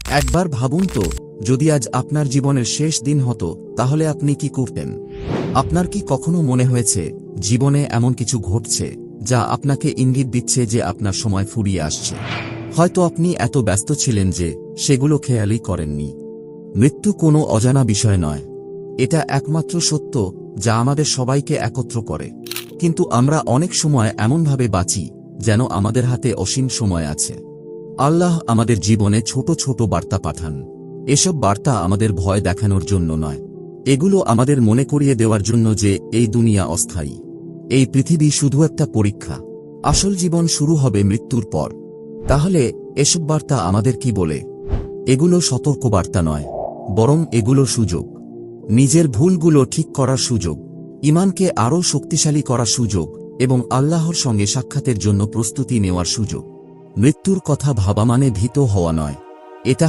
একবার ভাবুন তো, যদি আজ আপনার জীবনের শেষ দিন হতো, তাহলে আপনি কি করতেন? আপনার কি কখনো মনে হয়েছে জীবনে এমন কিছু ঘটছে যা আপনাকে ইঙ্গিত দিচ্ছে যে আপনার সময় ফুরিয়ে আসছে? হয়তো আপনি এত ব্যস্ত ছিলেন যে সেগুলো খেয়ালই করেননি। মৃত্যু কোনো অজানা বিষয় নয়। এটা একমাত্র সত্য যা আমাদের সবাইকে একত্র করে। কিন্তু আমরা অনেক সময় এমনভাবে বাঁচি যেন আমাদের হাতে অসীম সময় আছে। আল্লাহ আমাদের জীবনে ছোট ছোট বার্তা পাঠান। এসব বার্তা আমাদের ভয় দেখানোর জন্য নয়, এগুলো আমাদের মনে করিয়ে দেওয়ার জন্য যে এই দুনিয়া অস্থায়ী। এই পৃথিবী শুধু একটা পরীক্ষা। আসল জীবন শুরু হবে মৃত্যুর পর। তাহলে এসব বার্তা আমাদের কি বলে? এগুলো সতর্কবার্তা নয়, বরং এগুলো সুযোগ। নিজের ভুলগুলো ঠিক করার সুযোগ, ঈমানকে আরও শক্তিশালী করার সুযোগ, এবং আল্লাহর সঙ্গে সাক্ষাতের জন্য প্রস্তুতি নেওয়ার সুযোগ। মৃত্যুর কথা ভাবা মানে ভীত হওয়া নয়,